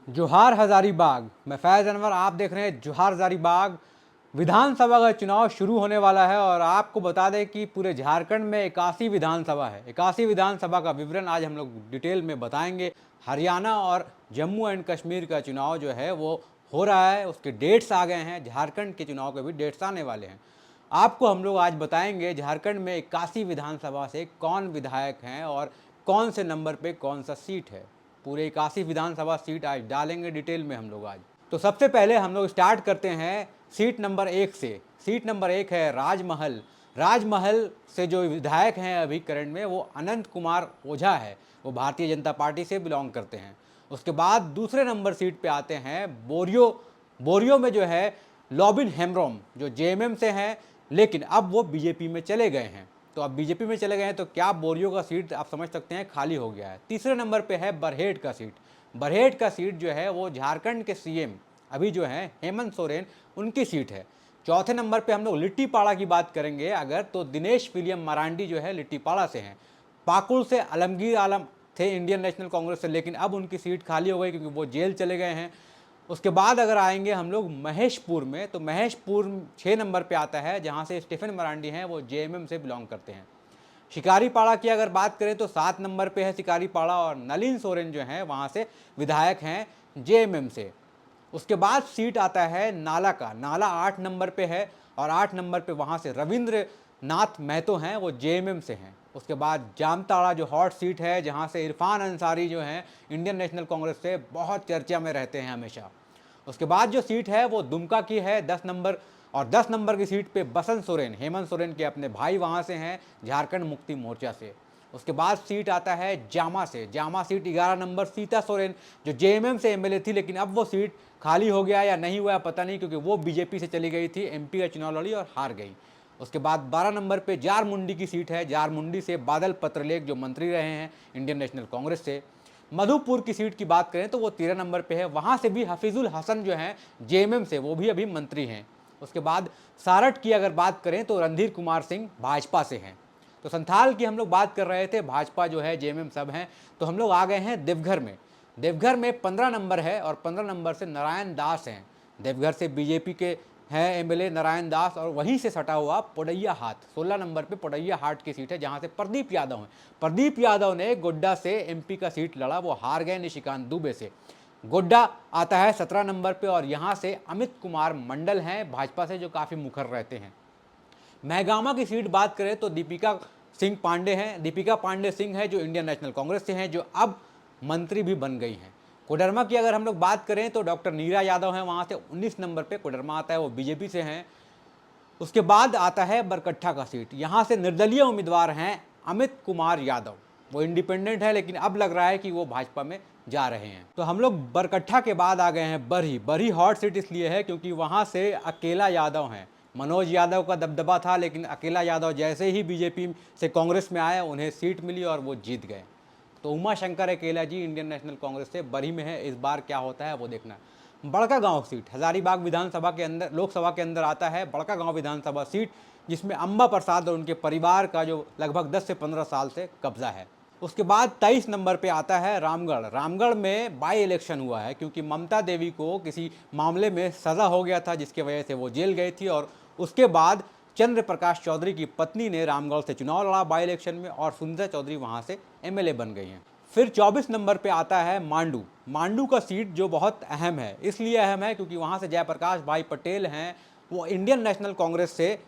जोहार हजारीबाग। मैं फैज़ अनवर, आप देख रहे हैं जोहार हजारीबाग। विधानसभा का चुनाव शुरू होने वाला है और आपको बता दें कि पूरे झारखंड में 81 विधानसभा है। 81 विधानसभा का विवरण आज हम लोग डिटेल में बताएंगे। हरियाणा और जम्मू एंड कश्मीर का चुनाव जो है वो हो रहा है, उसके डेट्स आ गए हैं। झारखंड के चुनाव के भी डेट्स आने वाले हैं। आपको हम लोग आज बताएंगे झारखंड में 81 विधानसभा से कौन विधायक हैं और कौन से नंबर पे कौन सा सीट है। पूरे 81 विधानसभा सीट आज डालेंगे डिटेल में हम लोग आज। तो सबसे पहले हम लोग स्टार्ट करते हैं सीट नंबर 1 से। सीट नंबर 1 है राजमहल। राजमहल से जो विधायक हैं अभी करंट में वो अनंत कुमार ओझा है। वो भारतीय जनता पार्टी से बिलोंग करते हैं। उसके बाद दूसरे नंबर सीट पे आते हैं बोरियो। बोरियो में जो है लॉबिन हेम्ब्रोम, जो जेएमएम से हैं लेकिन अब वो बीजेपी में चले गए हैं। तो अब बीजेपी में चले गए हैं तो क्या बोरियो का सीट आप समझ सकते हैं खाली हो गया है। तीसरे नंबर पे है बरहेट का सीट। बरहेट का सीट जो है वो झारखंड के सीएम अभी जो है हेमंत सोरेन, उनकी सीट है। चौथे नंबर पे हम लोग लिट्टीपाड़ा की बात करेंगे अगर, तो दिनेश विलियम मरांडी जो है लिट्टीपाड़ा से हैं। पाकुड़ से आलमगीर आलम थे इंडियन नेशनल कांग्रेस से, लेकिन अब उनकी सीट खाली हो गई क्योंकि वो जेल चले गए हैं। उसके बाद अगर आएंगे हम लोग महेशपुर में, तो महेशपुर 6 नंबर पे आता है जहां से स्टीफन मरांडी हैं, वो जेएमएम से बिलोंग करते हैं। शिकारीपाड़ा की अगर बात करें तो 7 नंबर पे है शिकारीपाड़ा और नलिन सोरेन जो हैं वहां से विधायक हैं जेएमएम से। उसके बाद सीट आता है नाला का। नाला 8 नंबर पे है और 8 नंबर पे वहाँ से रविंद्र नाथ महतो हैं, वो जेएमएम से हैं। उसके बाद जामताड़ा जो हॉट सीट है जहाँ से इरफान अंसारी जो हैं इंडियन नेशनल कांग्रेस से बहुत चर्चा में रहते हैं हमेशा। उसके बाद जो सीट है वो दुमका की है 10 नंबर, और 10 नंबर की सीट पे बसंत सोरेन, हेमंत सोरेन के अपने भाई वहाँ से हैं झारखंड मुक्ति मोर्चा से। उसके बाद सीट आता है जामा से। जामा सीट 11 नंबर सीता सोरेन जो जेएमएम से एमएलए थी, लेकिन अब वो सीट खाली हो गया या नहीं हुआ पता नहीं, क्योंकि वो बीजेपी से चली गई थी, एमपी का चुनाव लड़ी और हार गई। उसके बाद 12 नंबर पे जारमुंडी की सीट है। जारमुंडी से बादल पत्रलेख जो मंत्री रहे हैं इंडियन नेशनल कांग्रेस से। मधुपुर की सीट की बात करें तो वो 13 नंबर पे है। वहाँ से भी हफीजुल हसन जो हैं जेएमएम से, वो भी अभी मंत्री हैं। उसके बाद सारठ की अगर बात करें तो रणधीर कुमार सिंह भाजपा से हैं। तो संथाल की हम लोग बात कर रहे थे, भाजपा जो है जेएमएम सब हैं। तो हम लोग आ गए हैं देवघर में। देवघर में 15 नंबर है और 15 नंबर से नारायण दास हैं। देवघर से बीजेपी के हैं एमएलए नारायण दास, और वहीं से सटा हुआ पोडैया हाट 16 नंबर पे पोडैया हाट की सीट है जहां से प्रदीप यादव हैं। प्रदीप यादव ने गोड्डा से एमपी का सीट लड़ा, वो हार गए निशिकांत दुबे से। गोड्डा आता है 17 नंबर पे और यहाँ से अमित कुमार मंडल हैं भाजपा से, जो काफ़ी मुखर रहते हैं। महगामा की सीट बात करें तो दीपिका सिंह पांडे हैं। दीपिका पांडे सिंह है जो इंडियन नेशनल कांग्रेस से हैं, जो अब मंत्री भी बन गई हैं। कोडरमा की अगर हम लोग बात करें तो डॉक्टर नीरा यादव हैं, वहाँ से 19 नंबर पे कोडरमा आता है, वो बीजेपी से हैं। उसके बाद आता है बरकट्ठा का सीट। यहाँ से निर्दलीय उम्मीदवार हैं अमित कुमार यादव, वो इंडिपेंडेंट है लेकिन अब लग रहा है कि वो भाजपा में जा रहे हैं। तो हम लोग बरकट्ठा के बाद आ गए हैं बरही। बरही हॉट सीट इसलिए है क्योंकि वहाँ से अकेला यादव हैं। मनोज यादव का दबदबा था, लेकिन अकेला यादव जैसे ही बीजेपी से कांग्रेस में आए उन्हें सीट मिली और वो जीत गए। तो उमा शंकर अकेला जी इंडियन नेशनल कांग्रेस से बरही में है। इस बार क्या होता है वो देखना। बड़का गांव सीट हजारीबाग विधानसभा के अंदर, लोकसभा के अंदर आता है बड़का गांव विधानसभा सीट, जिसमें अंबा प्रसाद और उनके परिवार का जो लगभग 10 से 15 साल से कब्जा है। उसके बाद 23 नंबर पे आता है रामगढ़। रामगढ़ में बाई इलेक्शन हुआ है क्योंकि ममता देवी को किसी मामले में सज़ा हो गया था जिसकी वजह से वो जेल गई थी, और उसके बाद चंद्र प्रकाश चौधरी की पत्नी ने रामगढ़ से चुनाव लड़ा बाई इलेक्शन में और सुंदर चौधरी वहाँ से एमएलए बन गई हैं। फिर 24 नंबर पे आता है मांडू। मांडू का सीट जो बहुत अहम है, इसलिए अहम है क्योंकि वहाँ से जयप्रकाश भाई पटेल हैं, वो इंडियन नेशनल कांग्रेस से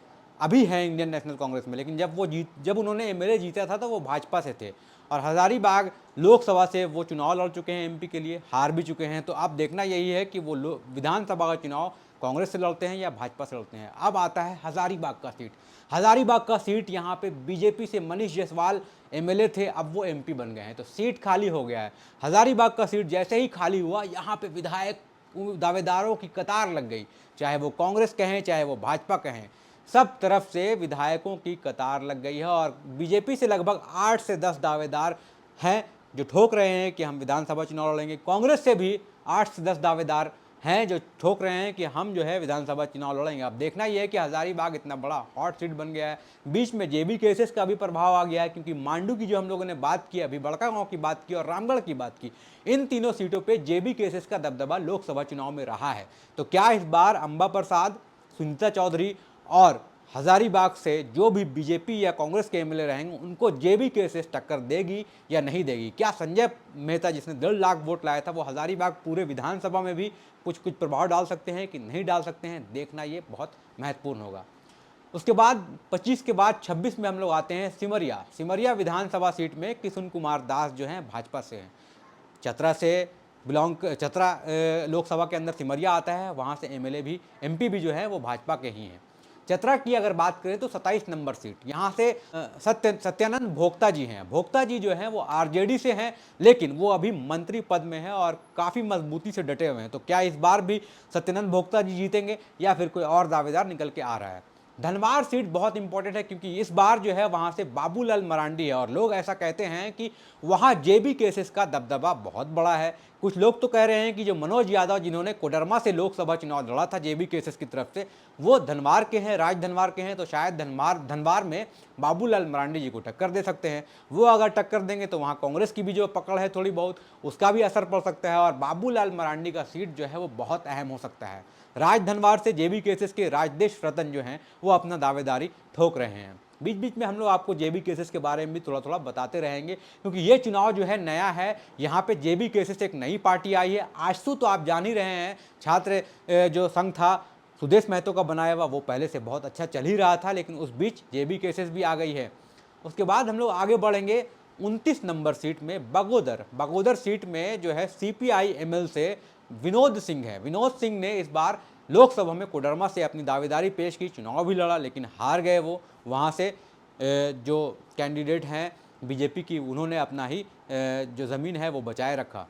अभी हैं इंडियन नेशनल कांग्रेस में, लेकिन जब उन्होंने एमएलए जीता था तो वो भाजपा से थे। और हजारीबाग लोकसभा से वो चुनाव लड़ चुके हैं एमपी के लिए, हार भी चुके हैं। तो अब देखना यही है कि वो विधानसभा का चुनाव कांग्रेस से लड़ते हैं या भाजपा से लड़ते हैं। अब आता है हजारीबाग का सीट। हजारीबाग का सीट यहाँ पे बीजेपी से मनीष जायसवाल एमएलए थे, अब वो एमपी बन गए हैं, तो सीट खाली हो गया है। हजारीबाग का सीट जैसे ही खाली हुआ, यहाँ पे विधायक दावेदारों की कतार लग गई, चाहे वो कांग्रेस कहें चाहे वो भाजपा कहें, सब तरफ से विधायकों की कतार लग गई है। और बीजेपी से लगभग 8 से 10 दावेदार हैं जो ठोक रहे हैं कि हम विधानसभा चुनाव लड़ेंगे। कांग्रेस से भी 8 से 10 दावेदार हैं जो ठोक रहे हैं कि हम जो है विधानसभा चुनाव लड़ेंगे। अब देखना यह है कि हजारीबाग इतना बड़ा हॉट सीट बन गया है, बीच में जेबी केसेस का भी प्रभाव आ गया है, क्योंकि मांडू की जो हम लोगों ने बात की, अभी बड़कागांव की बात की और रामगढ़ की बात की, इन तीनों सीटों पर जेबी केसेस का दबदबा लोकसभा चुनाव में रहा है। तो क्या इस बार अंबा प्रसाद, सुनीता चौधरी और हजारीबाग से जो भी बीजेपी या कांग्रेस के एमएलए रहेंगे उनको जेबी केसेस टक्कर देगी या नहीं देगी? क्या संजय मेहता जिसने 1.5 लाख वोट लाया था वो हजारीबाग पूरे विधानसभा में भी कुछ प्रभाव डाल सकते हैं कि नहीं डाल सकते हैं? देखना ये बहुत महत्वपूर्ण होगा। उसके बाद 25 के बाद 26 में हम लोग आते हैं सिमरिया विधानसभा सीट में किशुन कुमार दास जो हैं भाजपा से हैं, चतरा से चतरा लोकसभा के अंदर सिमरिया आता है, वहाँ से एमएलए भी एमपी भी जो है वो भाजपा के ही हैं। चतरा की अगर बात करें तो 27 नंबर सीट, यहाँ से सत्यानंद भोक्ता जी हैं। भोक्ता जी जो हैं वो आरजेडी से हैं, लेकिन वो अभी मंत्री पद में हैं और काफ़ी मजबूती से डटे हुए हैं। तो क्या इस बार भी सत्यानंद भोक्ता जी जीतेंगे या फिर कोई और दावेदार निकल के आ रहा है? धनबाद सीट बहुत इंपॉर्टेंट है, क्योंकि इस बार जो है वहाँ से बाबूलाल मरांडी है और लोग ऐसा कहते हैं कि वहाँ जेबी केसेस का दबदबा बहुत बड़ा है। कुछ लोग तो कह रहे हैं कि जो मनोज यादव जिन्होंने कोडरमा से लोकसभा चुनाव लड़ा था जेबी केसेस की तरफ से, वो धनबाद के हैं, राज धनबाद के हैं, तो शायद धनबाद में बाबूलाल मरांडी जी को टक्कर दे सकते हैं। वो अगर टक्कर देंगे तो वहाँ कांग्रेस की भी जो पकड़ है थोड़ी बहुत, उसका भी असर पड़ सकता है और बाबूलाल मरांडी का सीट जो है वो बहुत अहम हो सकता है। राज धनबाद से जेबी केसेस के राजदेश रतन जो हैं वो अपना दावेदारी ठोक रहे हैं। बीच बीच में हम लोग आपको जेबी केसेस के बारे में भी थोड़ा थोड़ा बताते रहेंगे, क्योंकि ये चुनाव जो है नया है। यहाँ पे जेबी केसेस एक नई पार्टी आई है। आजसू तो आप जान ही रहे हैं, छात्र जो संघ था सुदेश महतो का बनाया हुआ, वो पहले से बहुत अच्छा चल ही रहा था, लेकिन उस बीच जेबी केसेस भी आ गई है। उसके बाद हम लोग आगे बढ़ेंगे 29 नंबर सीट में बगोदर सीट में जो है सीपीआई एमएल से विनोद सिंह है। विनोद सिंह ने इस बार लोकसभा में कोडरमा से अपनी दावेदारी पेश की, चुनाव भी लड़ा, लेकिन हार गए वो। वहाँ से जो कैंडिडेट हैं बीजेपी की, उन्होंने अपना ही जो ज़मीन है वो बचाए रखा।